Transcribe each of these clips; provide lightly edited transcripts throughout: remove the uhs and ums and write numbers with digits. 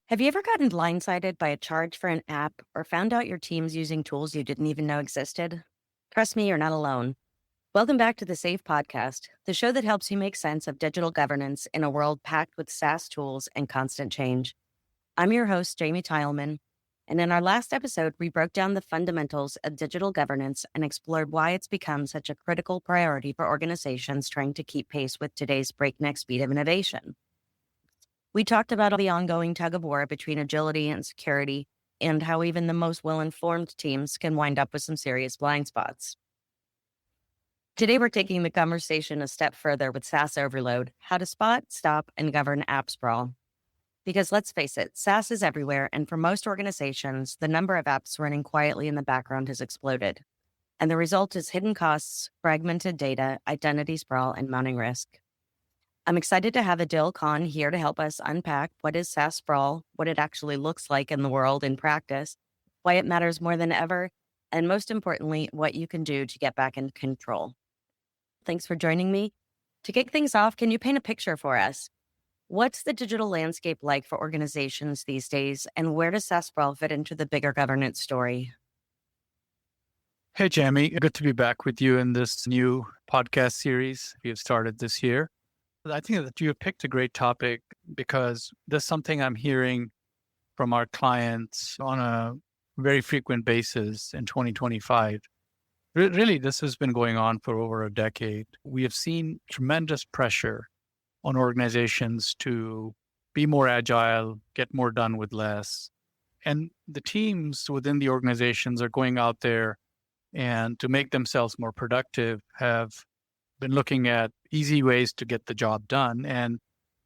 Have you ever gotten blindsided by a charge for an app or found out your team's using tools you didn't even know existed? Trust me, you're not alone. Welcome back to the Safe Podcast, the show that helps you make sense of digital governance in a world packed with SaaS tools and constant change. I'm your host, Jamie Tileman, and in our last episode, we broke down the fundamentals of digital governance and explored why it's become such a critical priority for organizations trying to keep pace with today's breakneck speed of innovation. We talked about all the ongoing tug of war between agility and security, and how even the most well-informed teams can wind up with some serious blind spots. Today, we're taking the conversation a step further with SaaS overload, how to spot, stop, and govern app sprawl. Because let's face it, SaaS is everywhere, and for most organizations, the number of apps running quietly in the background has exploded. And the result is hidden costs, fragmented data, identity sprawl, and mounting risk. I'm excited to have Adil Khan here to help us unpack what is SaaS sprawl, what it actually looks like in the world in practice, why it matters more than ever, and most importantly, what you can do to get back in control. Thanks for joining me. To kick things off, can you paint a picture for us? What's the digital landscape like for organizations these days, and where does SaaS sprawl fit into the bigger governance story? Hey, Jamie. Good to be back with you in this new podcast series we have started this year. I think that you have picked a great topic because there's something I'm hearing from our clients on a very frequent basis in 2025. Really, this has been going on for over a decade. We have seen tremendous pressure on organizations to be more agile, get more done with less. And the teams within the organizations are going out there and to make themselves more productive have been looking at easy ways to get the job done. And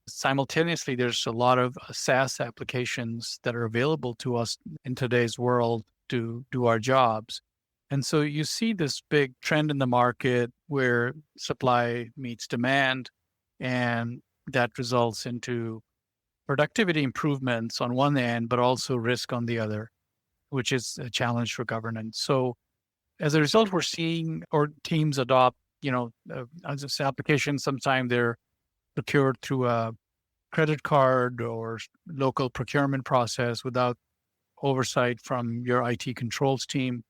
simultaneously, there's a lot of SaaS applications that are available to us in today's world to do our jobs. And so you see this big trend in the market where supply meets demand, and that results into productivity improvements on one end, but also risk on the other, which is a challenge for governance. So as a result, we're seeing our teams adopt as this application, sometimes they're procured through a credit card or local procurement process without oversight from your IT controls team.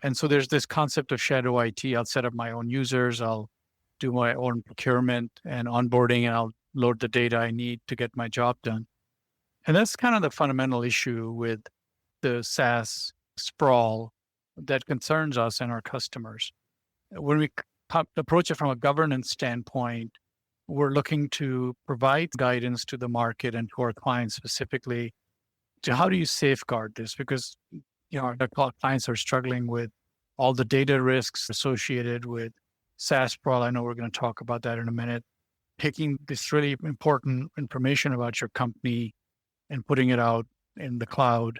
And so there's this concept of shadow IT. I'll set up my own users. I'll do my own procurement and onboarding, and I'll load the data I need to get my job done. And that's kind of the fundamental issue with the SaaS sprawl that concerns us and our customers. When we approach it from a governance standpoint, we're looking to provide guidance to the market and to our clients specifically to how do you safeguard this? Because our clients are struggling with all the data risks associated with SaaS sprawl. I know we're going to talk about that in a minute. Taking this really important information about your company and putting it out in the cloud.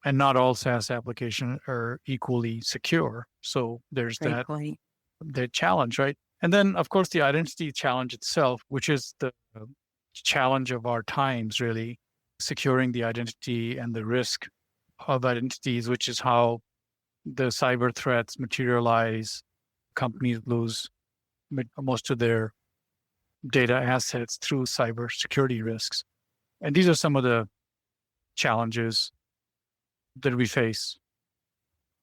And not all SaaS applications are equally secure. So there's Great point. the challenge, right? And then, of course, the identity challenge itself, which is the challenge of our times, really, securing the identity and the risk of identities, which is how the cyber threats materialize. Companies lose most of their data assets through cyber security risks. And these are some of the challenges that we face.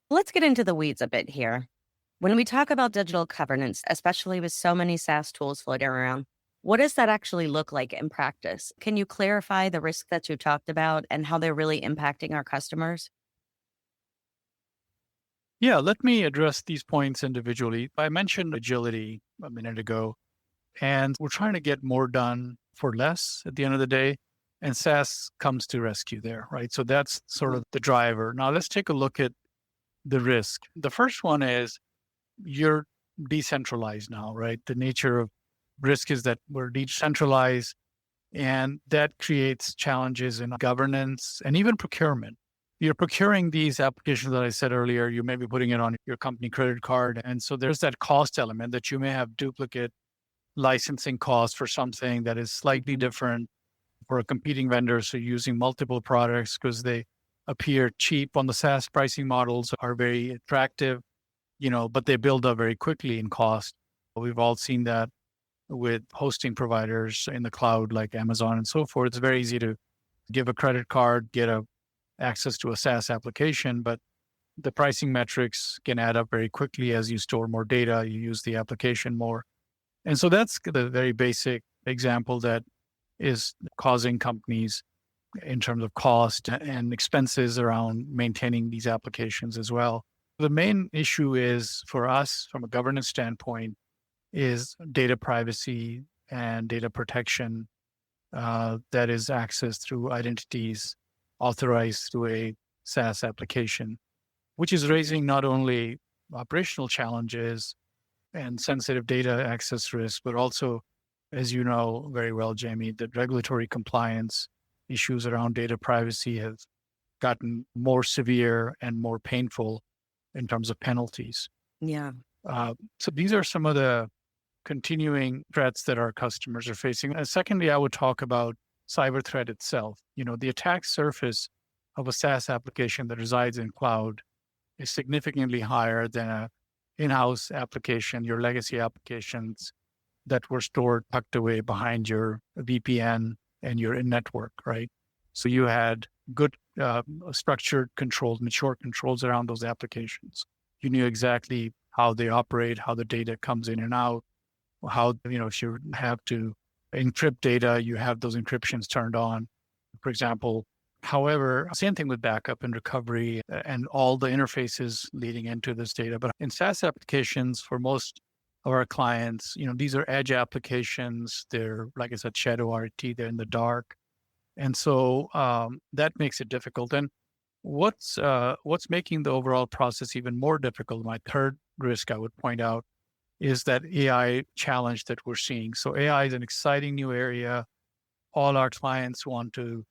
Let's get into the weeds a bit here. When we talk about digital governance, especially with so many SaaS tools floating around, what does that actually look like in practice? Can you clarify the risks that you talked about and how they're really impacting our customers? Yeah, let me address these points individually. I mentioned agility a minute ago, and we're trying to get more done for less at the end of the day. And SaaS comes to rescue there, right? So that's sort of the driver. Now let's take a look at the risk. The first one is you're decentralized now, right? The nature of risk is that we're decentralized, and that creates challenges in governance and even procurement. You're procuring these applications that I said earlier, you may be putting it on your company credit card. And so there's that cost element that you may have duplicate licensing costs for something that is slightly different for a competing vendor. So using multiple products because they appear cheap on the SaaS pricing models are very attractive, but they build up very quickly in cost. We've all seen that with hosting providers in the cloud like Amazon and so forth. It's very easy to give a credit card, get access to a SaaS application, but the pricing metrics can add up very quickly as you store more data, you use the application more. And so that's the very basic example that is causing companies in terms of cost and expenses around maintaining these applications as well. The main issue is for us from a governance standpoint is data privacy and data protection that is accessed through identities authorized through a SaaS application, which is raising not only operational challenges and sensitive data access risk, but also, as you know very well, Jamie, the regulatory compliance issues around data privacy have gotten more severe and more painful in terms of penalties. Yeah. So these are some of the continuing threats that our customers are facing. And secondly, I would talk about cyber threat itself. The attack surface of a SaaS application that resides in cloud is significantly higher than a in-house application, your legacy applications that were stored, tucked away behind your VPN and your in-network, right? So you had good structured controls, mature controls around those applications. You knew exactly how they operate, how the data comes in and out, how, if you have to encrypt data, you have those encryptions turned on, for example. However, same thing with backup and recovery and all the interfaces leading into this data. But in SaaS applications, for most of our clients, these are edge applications. They're, like I said, shadow RT, they're in the dark. And so that makes it difficult. And what's making the overall process even more difficult, my third risk I would point out, is that AI challenge that we're seeing. So AI is an exciting new area. All our clients want to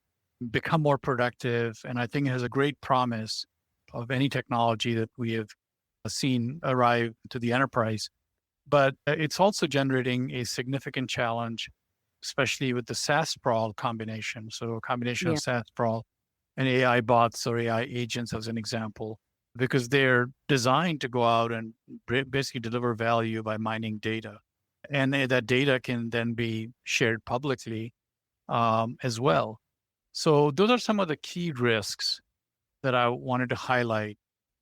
become more productive. And I think it has a great promise of any technology that we have seen arrive to the enterprise. But it's also generating a significant challenge, especially with the SaaS Sprawl combination. So a combination of SaaS Sprawl and AI bots or AI agents as an example, because they're designed to go out and basically deliver value by mining data. And that data can then be shared publicly as well. So those are some of the key risks that I wanted to highlight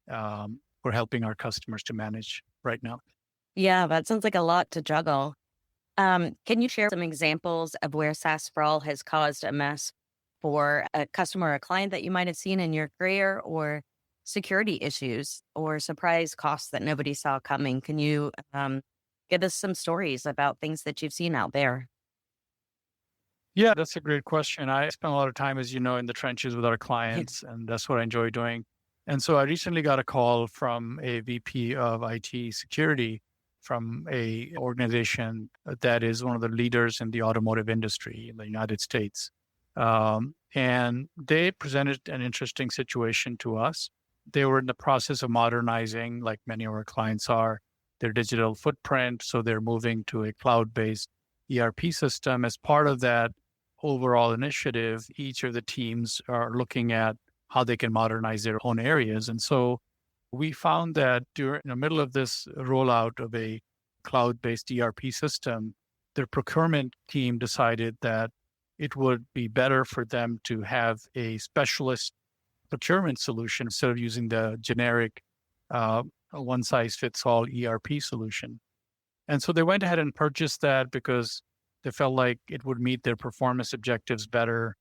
for helping our customers to manage right now. Yeah, that sounds like a lot to juggle. Can you share some examples of where SaaS sprawl has caused a mess for a customer or a client that you might have seen in your career, or security issues or surprise costs that nobody saw coming? Can you give us some stories about things that you've seen out there? Yeah, that's a great question. I spend a lot of time, as you know, in the trenches with our clients, and that's what I enjoy doing. And so I recently got a call from a VP of IT security from a organization that is one of the leaders in the automotive industry in the United States. And they presented an interesting situation to us. They were in the process of modernizing, like many of our clients are, their digital footprint. So they're moving to a cloud-based ERP system. As part of that overall initiative, each of the teams are looking at how they can modernize their own areas. And so we found that during the middle of this rollout of a cloud-based ERP system, their procurement team decided that it would be better for them to have a specialist procurement solution instead of using the generic one-size-fits-all ERP solution. And so they went ahead and purchased that because they felt like it would meet their performance objectives better.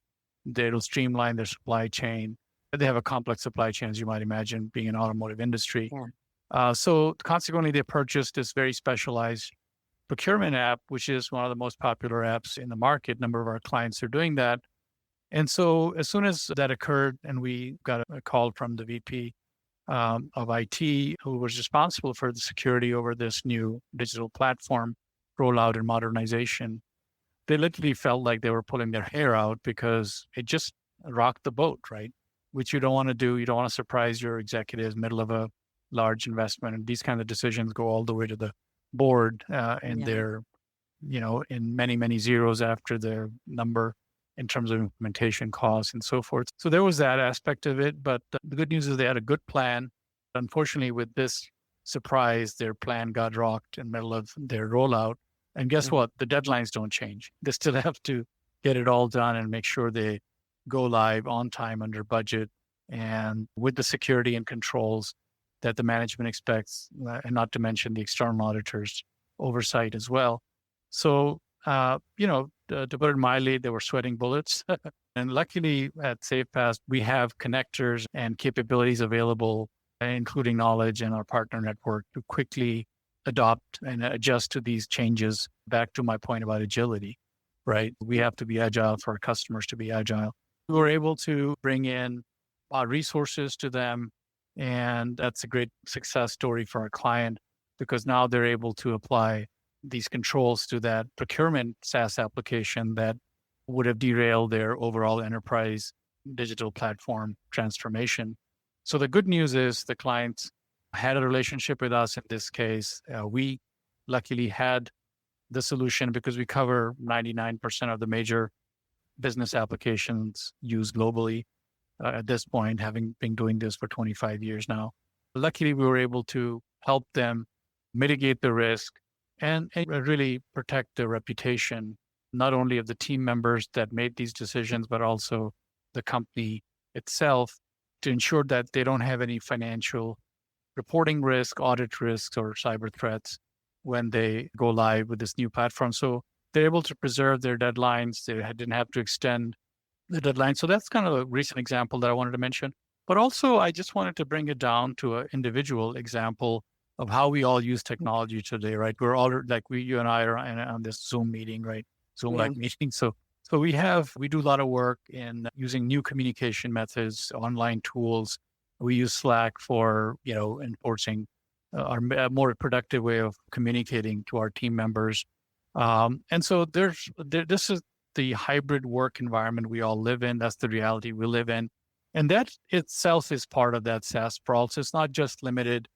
It'll streamline their supply chain. They have a complex supply chain, as you might imagine, being an automotive industry. Yeah. So consequently, they purchased this very specialized procurement app, which is one of the most popular apps in the market. A number of our clients are doing that. And so as soon as that occurred, and we got a call from the VP of IT, who was responsible for the security over this new digital platform rollout and modernization, they literally felt like they were pulling their hair out because it just rocked the boat, right? Which you don't want to do. You don't want to surprise your executives middle of a large investment. And these kind of decisions go all the way to the board and they're, in many, many zeros after their number in terms of implementation costs and so forth. So there was that aspect of it. But the good news is they had a good plan. Unfortunately, with this surprise, their plan got rocked in the middle of their rollout. And guess what? The deadlines don't change. They still have to get it all done and make sure they go live on time, under budget, and with the security and controls that the management expects, and not to mention the external auditors' oversight as well. So, to put it mildly, they were sweating bullets. And luckily at SafePass, we have connectors and capabilities available, including knowledge and our partner network to quickly adopt and adjust to these changes. Back to my point about agility, right? We have to be agile for our customers to be agile. We were able to bring in our resources to them. And that's a great success story for our client because now they're able to apply these controls to that procurement SaaS application that would have derailed their overall enterprise digital platform transformation. So the good news is the clients had a relationship with us in this case. We luckily had the solution because we cover 99% of the major business applications used globally at this point, having been doing this for 25 years now. Luckily, we were able to help them mitigate the risk and really protect the reputation, not only of the team members that made these decisions, but also the company itself to ensure that they don't have any financial reporting risk, audit risks, or cyber threats when they go live with this new platform. So they're able to preserve their deadlines. They didn't have to extend the deadline. So that's kind of a recent example that I wanted to mention. But also, I just wanted to bring it down to an individual example of how we all use technology today, right? We're all like you and I are on this Zoom meeting, right? Zoom-like meeting. So we do a lot of work in using new communication methods, online tools. We use Slack for, enforcing a more productive way of communicating to our team members. And so this is the hybrid work environment we all live in. That's the reality we live in. And that itself is part of that SaaS sprawl. So it's not just limited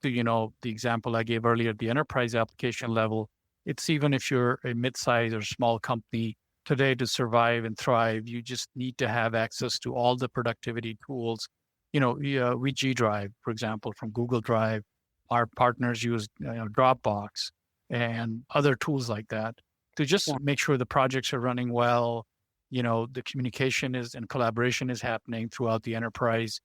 to, the example I gave earlier at the enterprise application level. It's even if you're a mid-sized or small company today, to survive and thrive, you just need to have access to all the productivity tools. We G Drive, for example, from Google Drive. Our partners use Dropbox and other tools like that to just make sure the projects are running well. The communication is and collaboration is happening throughout the enterprise.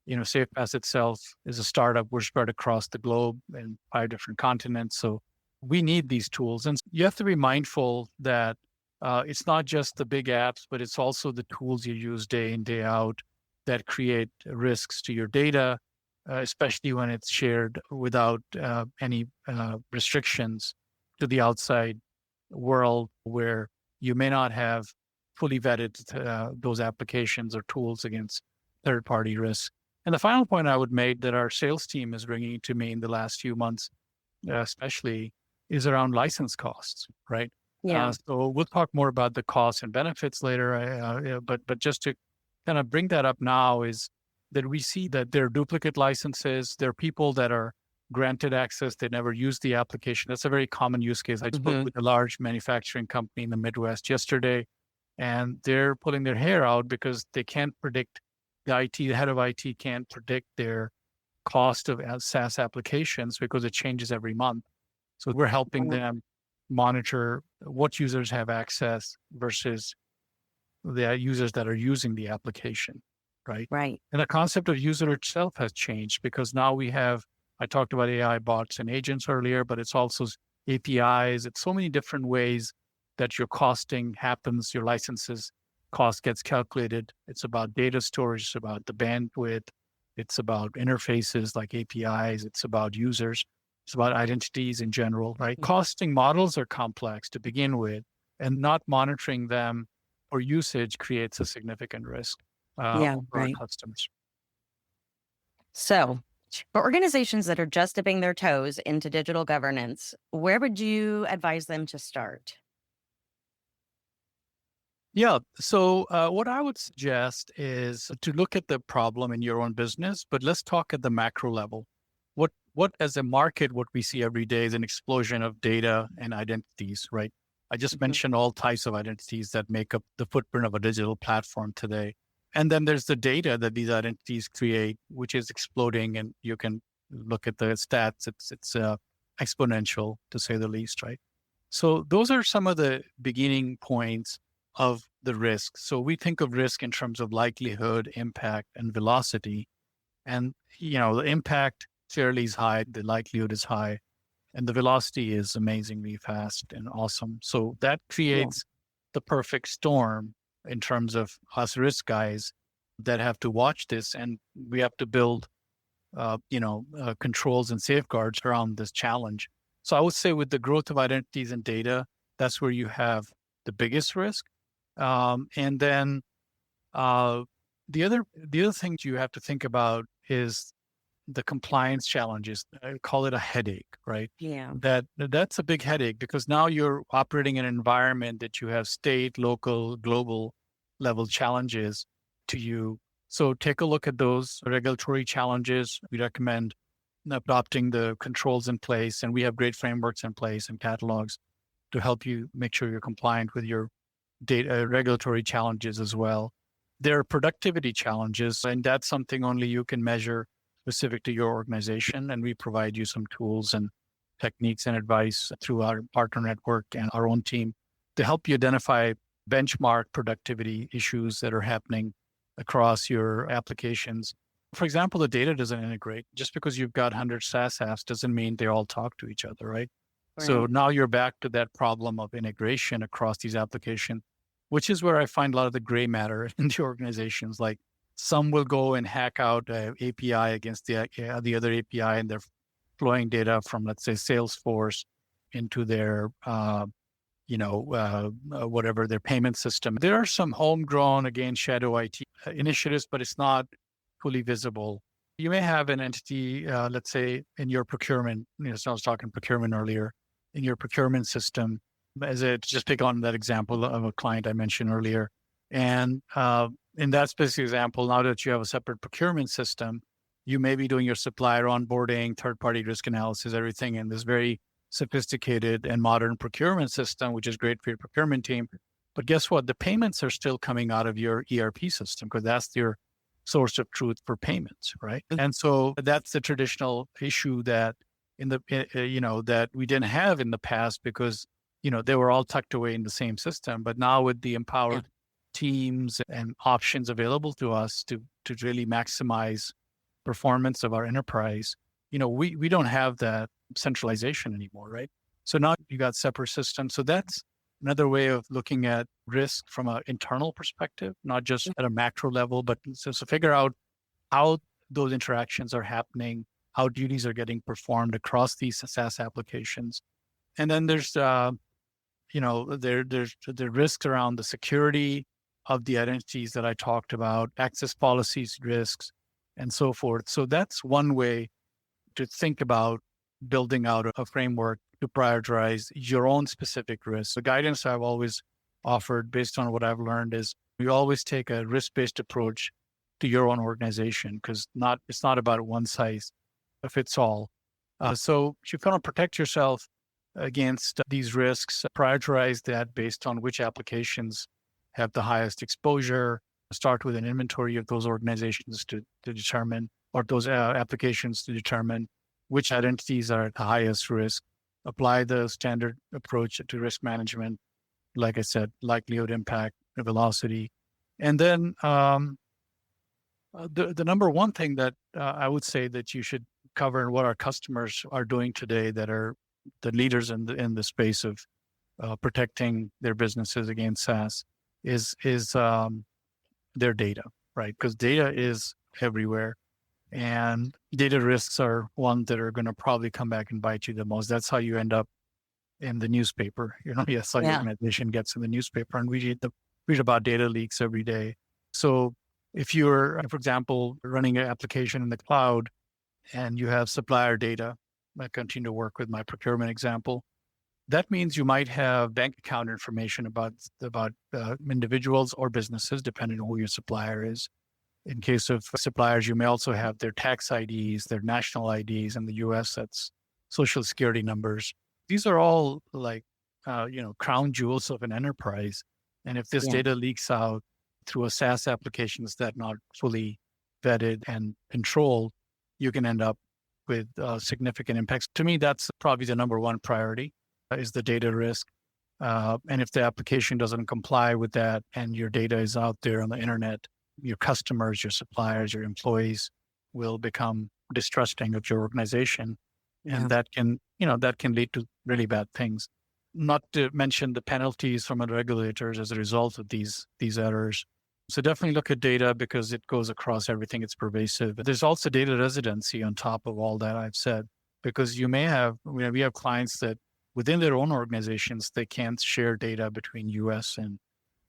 SafePass itself is a startup. We're spread across the globe in 5 different continents. So we need these tools. And you have to be mindful that it's not just the big apps, but it's also the tools you use day in, day out that create risks to your data, especially when it's shared without any restrictions to the outside world where you may not have fully vetted those applications or tools against third-party risks. And the final point I would make that our sales team is bringing to me in the last few months, especially, is around license costs, right? Yeah. So we'll talk more about the costs and benefits later. But just to kind of bring that up now is that we see that there are duplicate licenses. There are people that are granted access. They never use the application. That's a very common use case. I spoke with a large manufacturing company in the Midwest yesterday, and they're pulling their hair out because they can't predict the head of IT can't predict their cost of SaaS applications because it changes every month. So we're helping them monitor what users have access versus the users that are using the application, right? Right. And the concept of user itself has changed because now I talked about AI bots and agents earlier, but it's also APIs. It's so many different ways that your costing happens, your licenses cost gets calculated. It's about data storage, it's about the bandwidth, it's about interfaces like APIs, it's about users, it's about identities in general, right? Costing models are complex to begin with, and not monitoring them for usage creates a significant risk for our customers. So for organizations that are just dipping their toes into digital governance, where would you advise them to start? Yeah. So what I would suggest is to look at the problem in your own business, but let's talk at the macro level. What as a market, what we see every day is an explosion of data and identities, right? I just mentioned all types of identities that make up the footprint of a digital platform today. And then there's the data that these identities create, which is exploding. And you can look at the stats. It's exponential, to say the least, right? So those are some of the beginning points of the risk. So we think of risk in terms of likelihood, impact, and velocity. And, the impact fairly is high, the likelihood is high, and the velocity is amazingly fast and awesome. So that Yeah. creates the perfect storm in terms of us risk guys that have to watch this, and we have to build, controls and safeguards around this challenge. So I would say with the growth of identities and data, that's where you have the biggest risk. And then uh, the other thing you have to think about is the compliance challenges. I call it a headache, right? Yeah. That's a big headache because now you're operating in an environment that you have state, local, global level challenges to you. So take a look at those regulatory challenges. We recommend adopting the controls in place, and we have great frameworks in place and catalogs to help you make sure you're compliant with your data regulatory challenges as well. There are productivity challenges, and that's something only you can measure specific to your organization. And we provide you some tools and techniques and advice through our partner network and our own team to help you identify benchmark productivity issues that are happening across your applications. For example, the data doesn't integrate. Just because you've got 100 SaaS apps doesn't mean they all talk to each other, right? So Right. now you're back to that problem of integration across these applications, which is where I find a lot of the gray matter in the organizations. Like some will go and hack out a API against the other API, and they're flowing data from, let's say, Salesforce into their, whatever their payment system. There are some homegrown, again, shadow IT initiatives, but it's not fully visible. You may have an entity, let's say, in your procurement. So I was talking procurement earlier. In your procurement system, just pick on that example of a client I mentioned earlier. And in that specific example, now that you have a separate procurement system, you may be doing your supplier onboarding, third-party risk analysis, everything in this very sophisticated and modern procurement system, which is great for your procurement team. But guess what? The payments are still coming out of your ERP system because that's your source of truth for payments, right? And so that's the traditional issue that that we didn't have in the past because they were all tucked away in the same system. But now with the Yeah. empowered teams and options available to us to really maximize performance of our enterprise, we don't have that centralization anymore, right? So now you got separate systems. So that's another way of looking at risk from an internal perspective, not just at a macro level, but so figure out how those interactions are happening, how duties are getting performed across these SaaS applications. And then there's there's the risks around the security of the identities that I talked about, access policies risks, and so forth. So that's one way to think about building out a framework to prioritize your own specific risks. The guidance I've always offered based on what I've learned is you always take a risk-based approach to your own organization because it's not about one size fits all. So if you kind of protect yourself against these risks, prioritize that based on which applications have the highest exposure. Start with an inventory of those organizations to determine, or those applications to determine which identities are at the highest risk. Apply the standard approach to risk management, like I said, likelihood, impact, velocity. And then the number one thing that I would say that you should cover and what our customers are doing today that are the leaders in the space of protecting their businesses against SaaS is their data, right? Because data is everywhere, and data risks are ones that are going to probably come back and bite you the most. That's how you end up in the newspaper. Yes, how your Yeah. organization gets in the newspaper, and we read about data leaks every day. So if you're, for example, running an application in the cloud and you have supplier data, I continue to work with my procurement example. That means you might have bank account information about individuals or businesses, depending on who your supplier is. In case of suppliers, you may also have their tax IDs, their national IDs. In the US, that's social security numbers. These are all like, crown jewels of an enterprise. And if this Yeah. data leaks out through a SaaS application that's not fully vetted and controlled, you can end up with significant impacts. To me, that's probably the number one priority is the data risk. And if the application doesn't comply with that and your data is out there on the internet, your customers, your suppliers, your employees will become distrusting of your organization. And Yeah. that can lead to really bad things. Not to mention the penalties from the regulators as a result of these errors. So definitely look at data because it goes across everything. It's pervasive. There's also data residency on top of all that I've said, because you may have, we have clients that within their own organizations, they can't share data between US and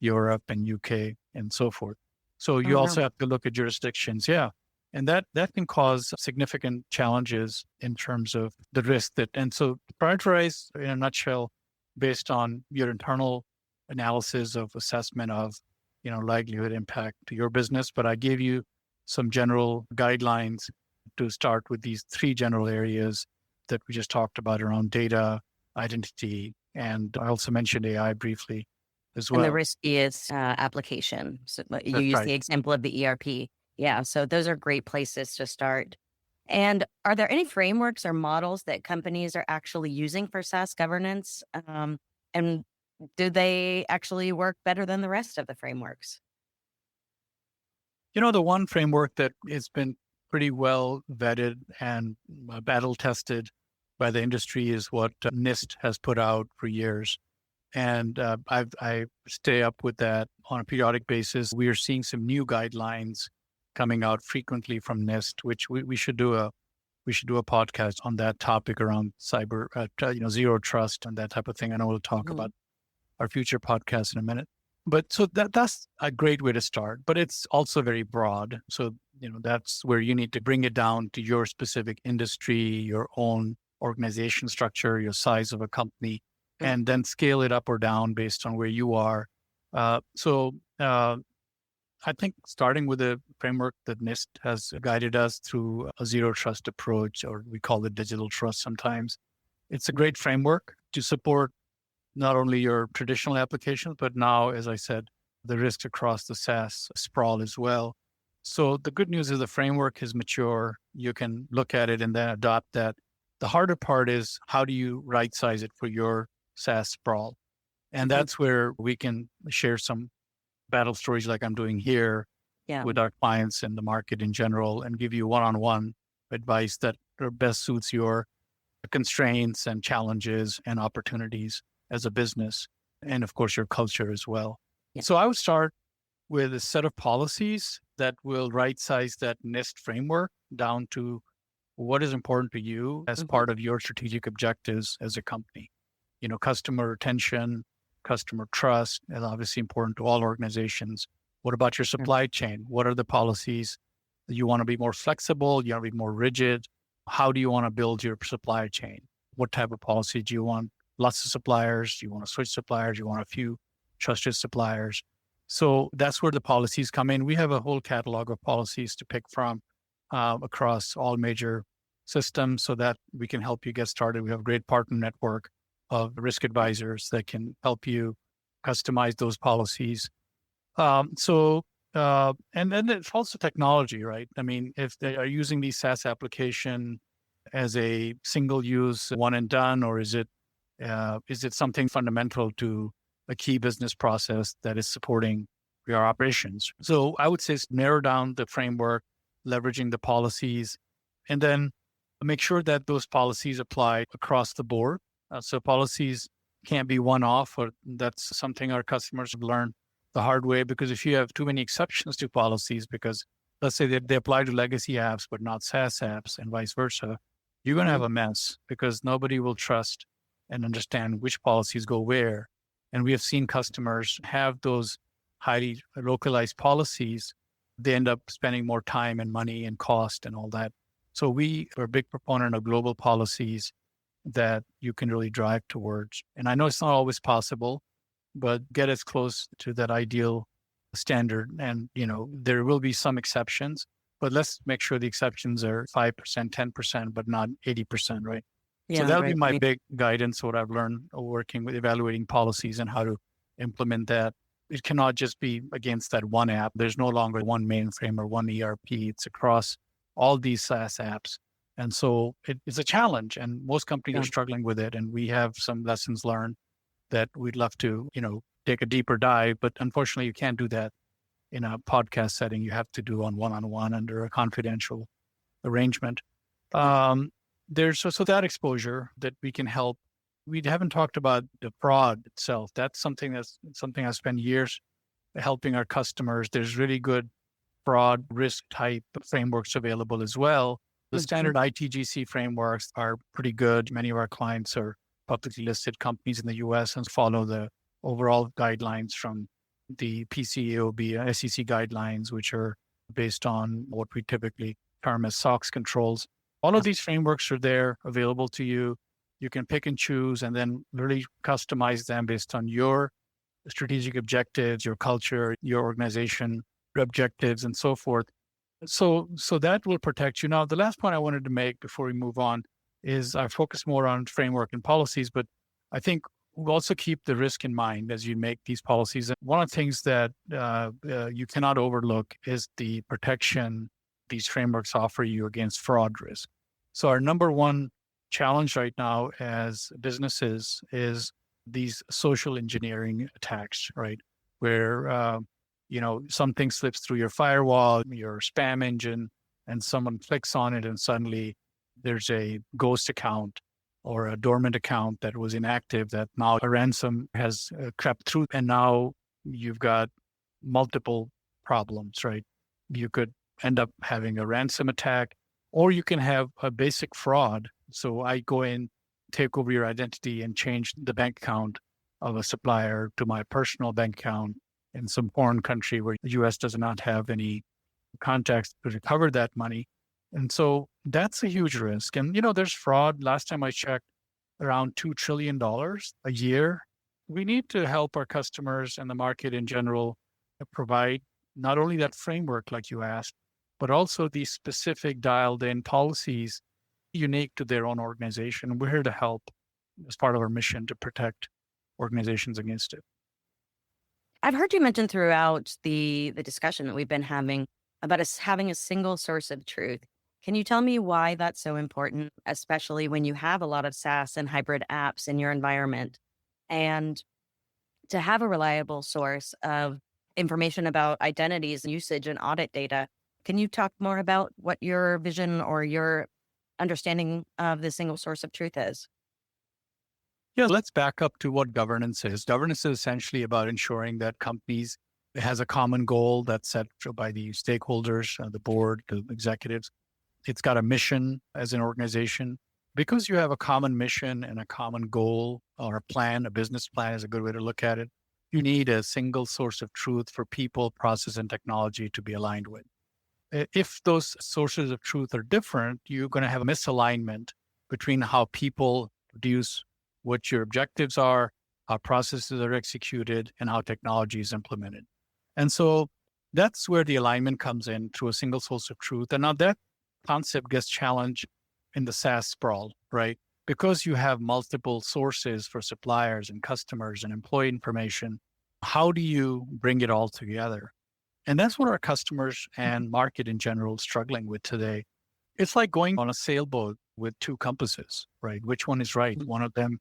Europe and UK and so forth. So Oh, you no. also have to look at jurisdictions. Yeah. And that can cause significant challenges in terms of the risk and so prioritize in a nutshell based on your internal analysis of assessment of, likelihood impact to your business. But I gave you some general guidelines to start with these three general areas that we just talked about around data, identity, and I also mentioned AI briefly as And the well. riskiest application. So you That's use right. the example of the ERP. Yeah. So those are great places to start. And are there any frameworks or models that companies are actually using for SaaS governance? And do they actually work better than the rest of the frameworks? The one framework that has been pretty well vetted and battle tested by the industry is what NIST has put out for years. And I stay up with that on a periodic basis. We are seeing some new guidelines coming out frequently from NIST, which we should do a podcast on that topic around cyber, zero trust and that type of thing. I know we'll talk Mhm. about our future podcast in a minute. But so that's a great way to start, but it's also very broad. So, that's where you need to bring it down to your specific industry, your own organization structure, your size of a company, Mm. and then scale it up or down based on where you are. So I think starting with a framework that NIST has guided us through a zero trust approach, or we call it digital trust sometimes. It's a great framework to support not only your traditional applications, but now, as I said, the risks across the SaaS sprawl as well. So the good news is the framework is mature. You can look at it and then adopt that. The harder part is how do you right size it for your SaaS sprawl? And Mhm. that's where we can share some battle stories like I'm doing here Yeah. with our clients and the market in general and give you one-on-one advice that best suits your constraints and challenges and opportunities as a business, and of course, your culture as well. Yeah. So I would start with a set of policies that will right size that NIST framework down to what is important to you as Mhm. part of your strategic objectives as a company. Customer retention, customer trust is obviously important to all organizations. What about your Sure. supply chain? What are the policies? You want to be more flexible? You want to be more rigid? How do you want to build your supply chain? What type of policy do you want? Lots of suppliers? Do you want to switch suppliers? Do you want a few trusted suppliers? So that's where the policies come in. We have a whole catalog of policies to pick from across all major systems so that we can help you get started. We have a great partner network of risk advisors that can help you customize those policies. And then it's also technology, right? I mean, if they are using these SaaS application as a single use one and done, or is it something fundamental to a key business process that is supporting your operations? So I would say narrow down the framework, leveraging the policies, and then make sure that those policies apply across the board. So policies can't be one off, or that's something our customers have learned the hard way, because if you have too many exceptions to policies, because let's say they apply to legacy apps, but not SaaS apps and vice versa, you're going to have Mhm. a mess because nobody will trust and understand which policies go where. And we have seen customers have those highly localized policies. They end up spending more time and money and cost and all that. So we are a big proponent of global policies that you can really drive towards. And I know it's not always possible, but get as close to that ideal standard. And, there will be some exceptions, but let's make sure the exceptions are 5%, 10%, but not 80%, right? So Yeah. that'll be Right. my Right. big guidance, what I've learned working with evaluating policies and how to implement that. It cannot just be against that one app. There's no longer one mainframe or one ERP. It's across all these SaaS apps. And so it's a challenge, and most companies are Yeah. struggling with it. And we have some lessons learned that we'd love to, take a deeper dive. But unfortunately, you can't do that in a podcast setting. You have to do one-on-one under a confidential arrangement. So that exposure that we can help. We haven't talked about the fraud itself. That's something I've spent years helping our customers. There's really good fraud risk type frameworks available as well. The standard ITGC frameworks are pretty good. Many of our clients are publicly listed companies in the US and follow the overall guidelines from the PCAOB, SEC guidelines, which are based on what we typically term as SOX controls. All of these frameworks are there available to you. You can pick and choose and then really customize them based on your strategic objectives, your culture, your organization objectives, and so forth. So that will protect you. Now, the last point I wanted to make before we move on is I focus more on framework and policies, but I think we'll also keep the risk in mind as you make these policies. And one of the things that you cannot overlook is the protection these frameworks offer you against fraud risk. So our number one challenge right now as businesses is these social engineering attacks, right? Where, something slips through your firewall, your spam engine, and someone clicks on it and suddenly there's a ghost account or a dormant account that was inactive that now a ransom has crept through. And now you've got multiple problems, right? You could end up having a ransom attack, or you can have a basic fraud. So I go in, take over your identity and change the bank account of a supplier to my personal bank account in some foreign country where the US does not have any contacts to recover that money. And so that's a huge risk. And, there's fraud. Last time I checked, around $2 trillion a year. We need to help our customers and the market in general provide not only that framework like you asked, but also these specific dialed in policies unique to their own organization. We're here to help as part of our mission to protect organizations against it. I've heard you mention throughout the discussion that we've been having about us having a single source of truth. Can you tell me why that's so important, especially when you have a lot of SaaS and hybrid apps in your environment? And to have a reliable source of information about identities, usage, and audit data, can you talk more about what your vision or your understanding of the single source of truth is? Yeah, let's back up to what governance is. Governance is essentially about ensuring that companies has a common goal that's set by the stakeholders, the board, the executives. It's got a mission as an organization. Because you have a common mission and a common goal or a plan, a business plan is a good way to look at it. You need a single source of truth for people, process, and technology to be aligned with. If those sources of truth are different, you're going to have a misalignment between how people produce what your objectives are, how processes are executed, and how technology is implemented. And so that's where the alignment comes in through a single source of truth. And now that concept gets challenged in the SaaS sprawl, right? Because you have multiple sources for suppliers and customers and employee information, how do you bring it all together? And that's what our customers and market in general is struggling with today. It's like going on a sailboat with two compasses, right? Which one is right? One of them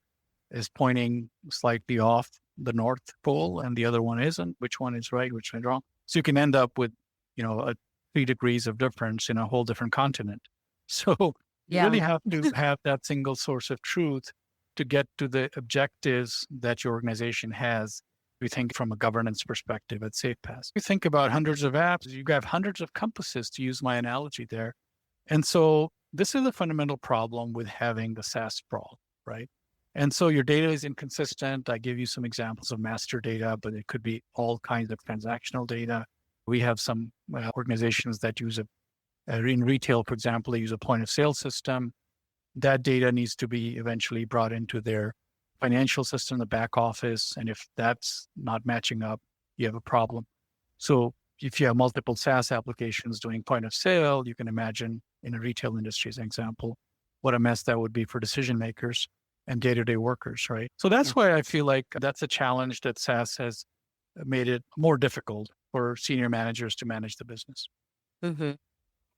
is pointing slightly off the North Pole and the other one isn't. Which one is right? Which one is wrong? So you can end up with, a 3 degrees of difference in a whole different continent. So you really have to have that single source of truth to get to the objectives that your organization has. We think from a governance perspective at SafePass. You think about hundreds of apps, you have hundreds of compasses, to use my analogy there. And so this is a fundamental problem with having the SaaS sprawl, right? And so your data is inconsistent. I give you some examples of master data, but it could be all kinds of transactional data. We have some organizations that use in retail, for example, they use a point of sale system. That data needs to be eventually brought into their financial system, the back office. And if that's not matching up, you have a problem. So if you have multiple SaaS applications doing point of sale, you can imagine in a retail industry, as an example, what a mess that would be for decision makers and day-to-day workers, right? So that's why I feel like that's a challenge that SaaS has made it more difficult for senior managers to manage the business. Mm-hmm.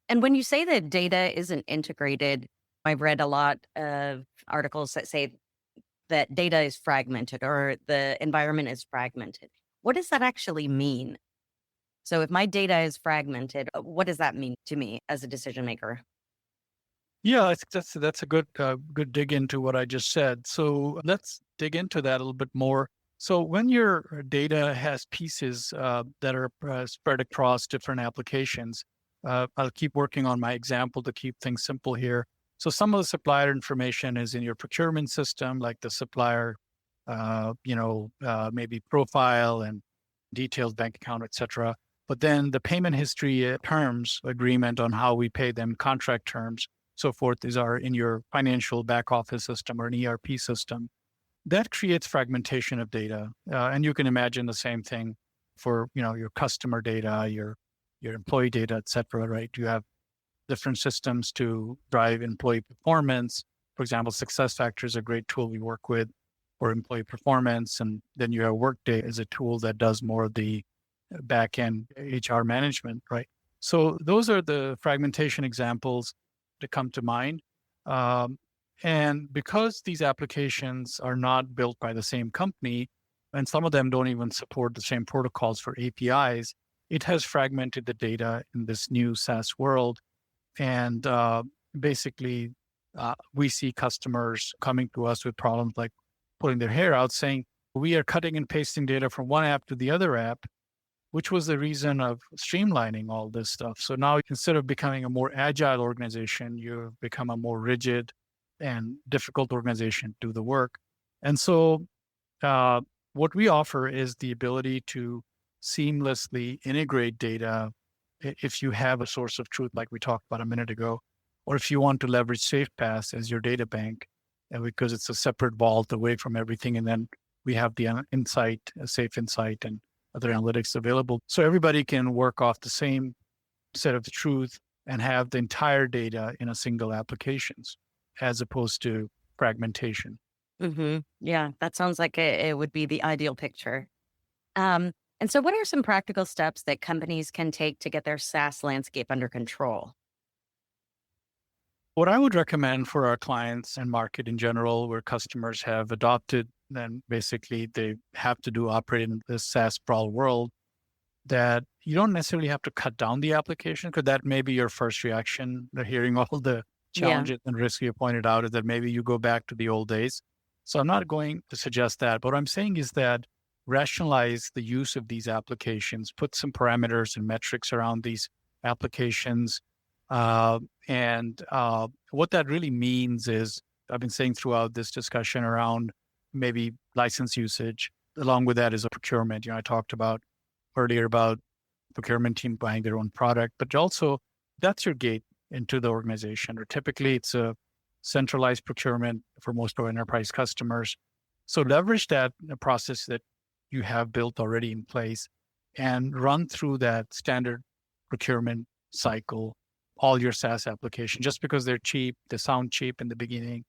And when you say that data isn't integrated, I've read a lot of articles that say that data is fragmented or the environment is fragmented. What does that actually mean? So if my data is fragmented, what does that mean to me as a decision maker? Yeah, I think that's a good dig into what I just said. So let's dig into that a little bit more. So when your data has pieces that are spread across different applications, I'll keep working on my example to keep things simple here. So some of the supplier information is in your procurement system, like the supplier, maybe profile and detailed bank account, etc. But then the payment history terms agreement on how we pay them, contract terms, so forth, these are in your financial back office system or an ERP system. That creates fragmentation of data. And you can imagine the same thing for, your customer data, your employee data, et cetera, right? You have different systems to drive employee performance. For example, SuccessFactors is a great tool we work with for employee performance. And then you have Workday as a tool that does more of the back end HR management, right? So those are the fragmentation examples that come to mind. And because these applications are not built by the same company, and some of them don't even support the same protocols for APIs, it has fragmented the data in this new SaaS world. And basically, we see customers coming to us with problems like pulling their hair out saying, we are cutting and pasting data from one app to the other app, which was the reason of streamlining all this stuff. So now instead of becoming a more agile organization, you've become a more rigid and difficult organization to do the work. And so what we offer is the ability to seamlessly integrate data if you have a source of truth, like we talked about a minute ago, or if you want to leverage SafePass as your data bank, and because it's a separate vault away from everything. And then we have the insight, safe insight, and other analytics available. So everybody can work off the same set of truth and have the entire data in a single applications as opposed to fragmentation. Yeah, that sounds like it would be the ideal picture. And so, what are some practical steps that companies can take to get their SaaS landscape under control? What I would recommend for our clients and market in general, where customers have adopted, then basically they have to operate in this SaaS sprawl world, that you don't necessarily have to cut down the application, because that may be your first reaction. Hearing all the Yeah. challenges and risks you pointed out is that maybe you go back to the old days. So I'm not going to suggest that. But what I'm saying is that rationalize the use of these applications, put some parameters and metrics around these applications. And what that really means is, I've been saying throughout this discussion around maybe license usage. Along with that is a procurement. I talked about earlier about procurement team buying their own product, but also that's your gate into the organization. Or typically it's a centralized procurement for most of our enterprise customers. So leverage that process that you have built already in place and run through that standard procurement cycle, all your SaaS applications. Just because they're cheap, they sound cheap in the beginning,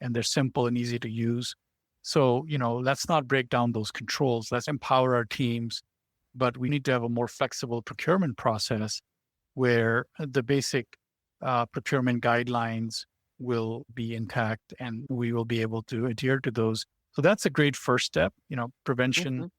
and they're simple and easy to use. So, let's not break down those controls. Let's empower our teams, but we need to have a more flexible procurement process where the basic procurement guidelines will be intact and we will be able to adhere to those. So that's a great first step. Prevention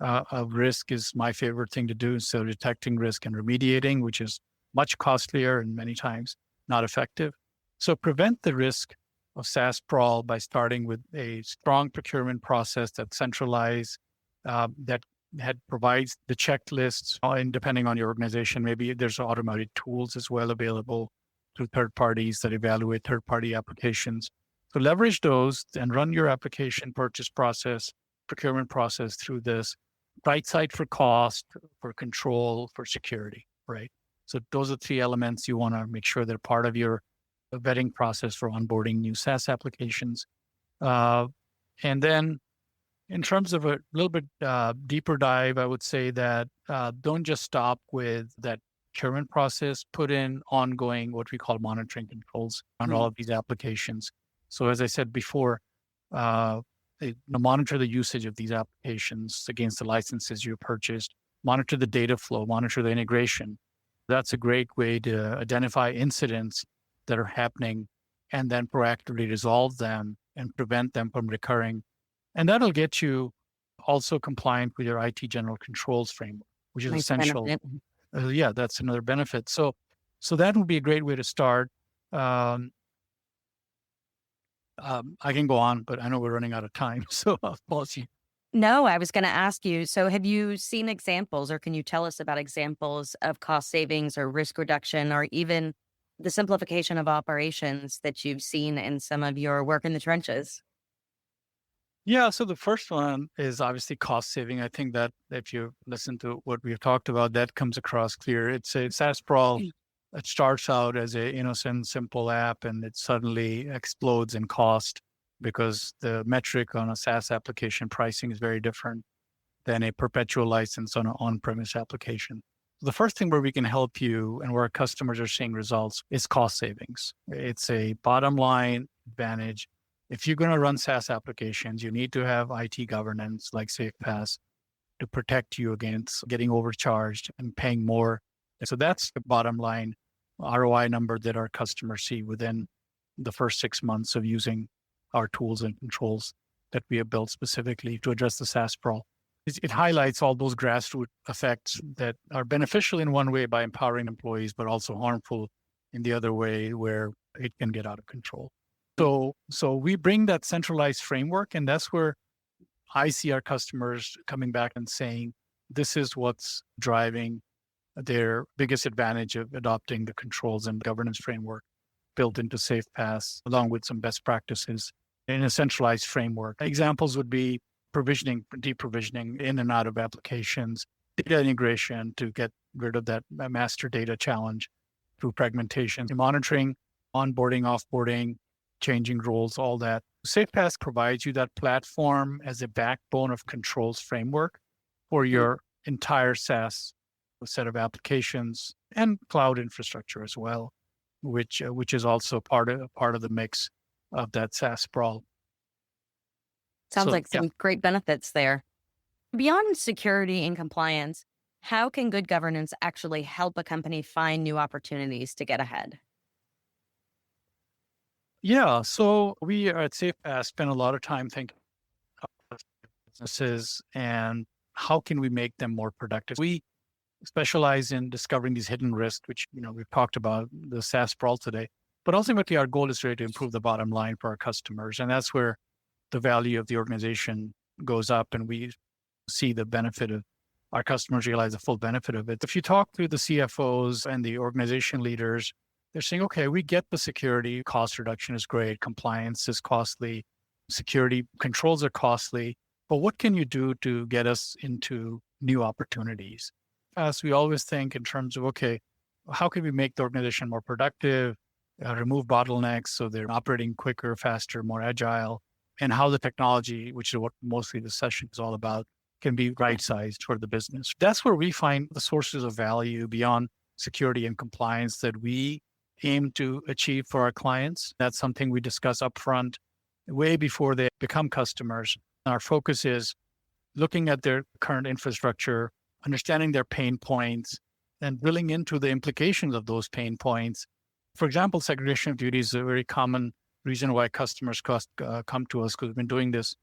of risk is my favorite thing to do. So detecting risk and remediating, which is much costlier and many times not effective. So prevent the risk of SaaS sprawl by starting with a strong procurement process that's centralized, that provides the checklists, and depending on your organization, maybe there's automated tools as well available through third parties that evaluate third-party applications. So leverage those and run your application purchase process, procurement process through this. Right side for cost, for control, for security, right? So those are three elements you want to make sure they're part of your vetting process for onboarding new SaaS applications. And then in terms of a little bit deeper dive, I would say that don't just stop with that procurement process, put in ongoing, what we call monitoring controls on all of these applications. So as I said before, monitor the usage of these applications against the licenses you purchased, monitor the data flow, monitor the integration. That's a great way to identify incidents that are happening and then proactively resolve them and prevent them from recurring. And that'll get you also compliant with your IT general controls framework, which is Nice essential. benefit. Yeah, that's another benefit. So that would be a great way to start. Um, I can go on, but I know we're running out of time. So apologies. No, I was going to ask you. So, have you seen examples, or can you tell us about examples of cost savings or risk reduction, or even the simplification of operations that you've seen in some of your work in the trenches? Yeah, so the first one is obviously cost saving. I think that if you listen to what we've talked about, that comes across clear. It's a SaaS Sprawl. It starts out as a innocent, simple app, and it suddenly explodes in cost because the metric on a SaaS application pricing is very different than a perpetual license on an on-premise application. The first thing where we can help you and where our customers are seeing results is cost savings. It's a bottom line advantage. If you're going to run SaaS applications, you need to have IT governance like SafePass to protect you against getting overcharged and paying more. So that's the bottom line ROI number that our customers see within the first 6 months of using our tools and controls that we have built specifically to address the SaaS sprawl. It highlights all those grassroots effects that are beneficial in one way by empowering employees, but also harmful in the other way where it can get out of control. So we bring that centralized framework, and that's where I see our customers coming back and saying, this is what's driving their biggest advantage of adopting the controls and governance framework built into SafePass, along with some best practices in a centralized framework. Examples would be provisioning, deprovisioning in and out of applications, data integration to get rid of that master data challenge through fragmentation, monitoring, onboarding, offboarding, changing roles, all that. SafePass provides you that platform as a backbone of controls framework for your entire SaaS set of applications and cloud infrastructure as well, which is also part of the mix of that SaaS sprawl. Sounds So like some great benefits there. Beyond security and compliance, how can good governance actually help a company find new opportunities to get ahead? yeah, so we at SafePass spend a lot of time thinking about businesses and how can we make them more productive. We specialize in discovering these hidden risks, which we've talked about the SaaS sprawl today. But ultimately, our goal is really to improve the bottom line for our customers, and that's where the value of the organization goes up, and we see the benefit of our customers realize the full benefit of it. If you talk to the CFOs and the organization leaders, they're saying, okay, we get the security, cost reduction is great, compliance is costly, security controls are costly, but what can you do to get us into new opportunities? As we always think in terms of, okay, how can we make the organization more productive, remove bottlenecks so they're operating quicker, faster, more agile, and how the technology, which is what mostly the session is all about, can be right-sized for the business. That's where we find the sources of value beyond security and compliance that we aim to achieve for our clients. That's something we discuss upfront way before they become customers. Our focus is looking at their current infrastructure, understanding their pain points, and drilling into the implications of those pain points. For example, segregation of duties is a very common reason why customers come to us, because we've been doing this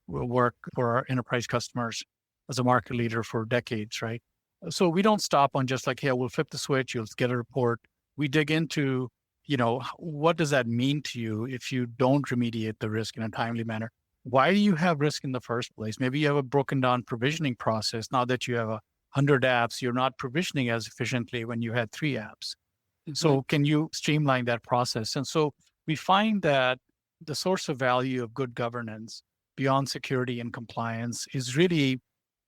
work for our enterprise customers as a market leader for decades, right? So we don't stop on just like, hey, we'll flip the switch, you'll get a report. We dig into, what does that mean to you if you don't remediate the risk in a timely manner? Why do you have risk in the first place? Maybe you have a broken down provisioning process. Now that you have 100 apps, you're not provisioning as efficiently when you had 3 apps. Mm-hmm. So can you streamline that process? And so we find that the source of value of good governance beyond security and compliance is really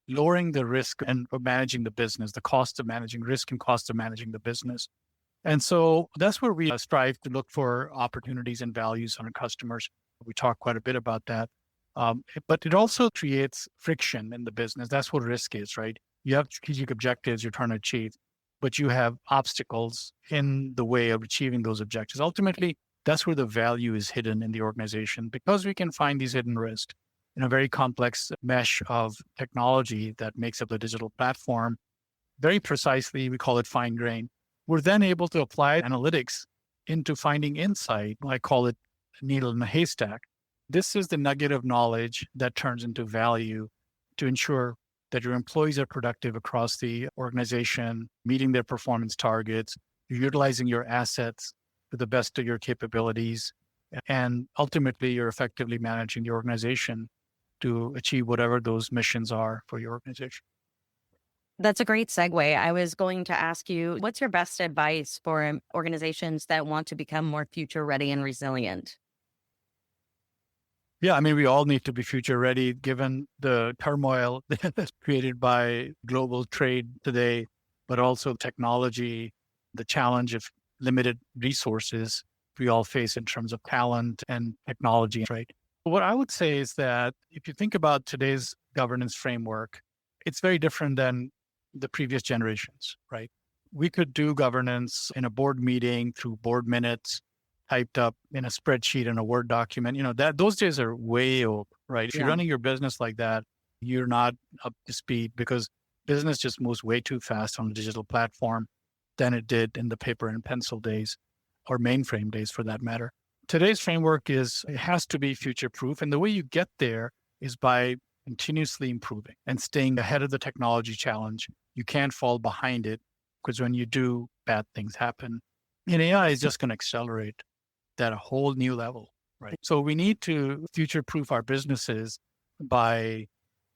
lowering the risk and managing the business, the cost of managing risk and cost of managing the business. And so that's where we strive to look for opportunities and values on our customers. We talk quite a bit about that. But it also creates friction in the business. That's what risk is, right? You have strategic objectives you're trying to achieve, but you have obstacles in the way of achieving those objectives. Ultimately, that's where the value is hidden in the organization, because we can find these hidden risks in a very complex mesh of technology that makes up the digital platform. Very precisely, we call it fine grain. We're then able to apply analytics into finding insight. I call it a needle in a haystack, to This is the nugget of knowledge that turns into value to ensure that your employees are productive across the organization, meeting their performance targets, you're utilizing your assets to the best of your capabilities, and ultimately you're effectively managing the organization to achieve whatever those missions are for your organization. That's a great segue. I was going to ask you, what's your best advice for organizations that want to become more future ready and resilient? Yeah, I mean, we all need to be future ready given the turmoil that's created by global trade today, but also technology, the challenge of limited resources we all face in terms of talent and technology, right? What I would say is that if you think about today's governance framework, it's very different than the previous generations, right? We could do governance in a board meeting through board minutes, typed up in a spreadsheet in a Word document. That those days are way old, right? If you're Yeah. running your business like that, you're not up to speed because business just moves way too fast on a digital platform than it did in the paper and pencil days or mainframe days for that matter. Today's framework it has to be future proof. And the way you get there is by continuously improving and staying ahead of the technology challenge. You can't fall behind it because when you do, bad things happen. And AI is just going to accelerate that a whole new level, right? So we need to future proof our businesses by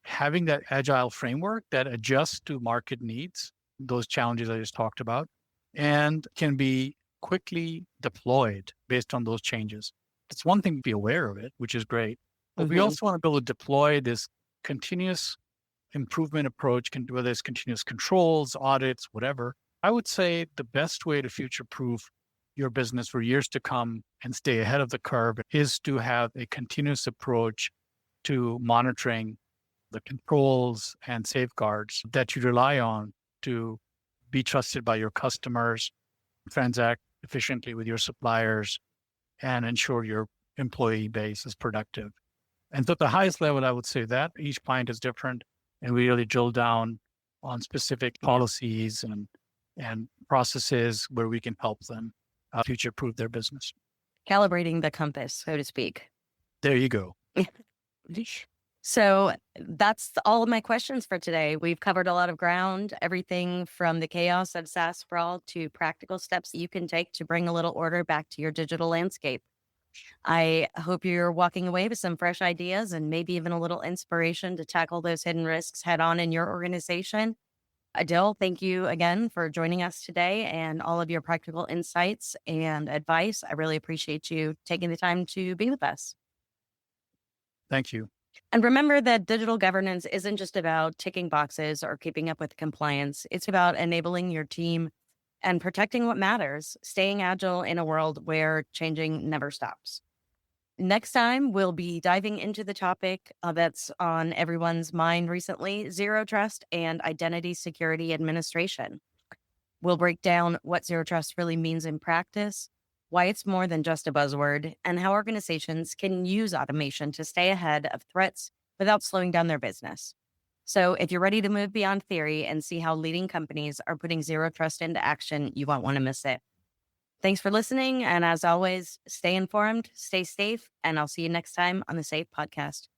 having that agile framework that adjusts to market needs, those challenges I just talked about, and can be quickly deployed based on those changes. It's one thing to be aware of it, which is great, but we Mhm. also want to be able to deploy this continuous improvement approach, whether it's continuous controls, audits, whatever. I would say the best way to future proof your business for years to come and stay ahead of the curve is to have a continuous approach to monitoring the controls and safeguards that you rely on to be trusted by your customers, transact efficiently with your suppliers, and ensure your employee base is productive. And so at the highest level, I would say that each client is different, and we really drill down on specific policies and processes where we can help them future proof their business. Calibrating the compass, so to speak. There you go. So that's all of my questions for today. We've covered a lot of ground, everything from the chaos of SaaS sprawl to practical steps you can take to bring a little order back to your digital landscape. I hope you're walking away with some fresh ideas and maybe even a little inspiration to tackle those hidden risks head on in your organization. Adil, thank you again for joining us today and all of your practical insights and advice. I really appreciate you taking the time to be with us. Thank you. And remember that digital governance isn't just about ticking boxes or keeping up with compliance. It's about enabling your team and protecting what matters, staying agile in a world where changing never stops. Next time, we'll be diving into the topic that's on everyone's mind recently, zero trust and identity security administration. We'll break down what zero trust really means in practice, why it's more than just a buzzword, and how organizations can use automation to stay ahead of threats without slowing down their business. So, if you're ready to move beyond theory and see how leading companies are putting zero trust into action, you won't want to miss it. Thanks for listening. And as always, stay informed, stay safe, and I'll see you next time on the Safe Podcast.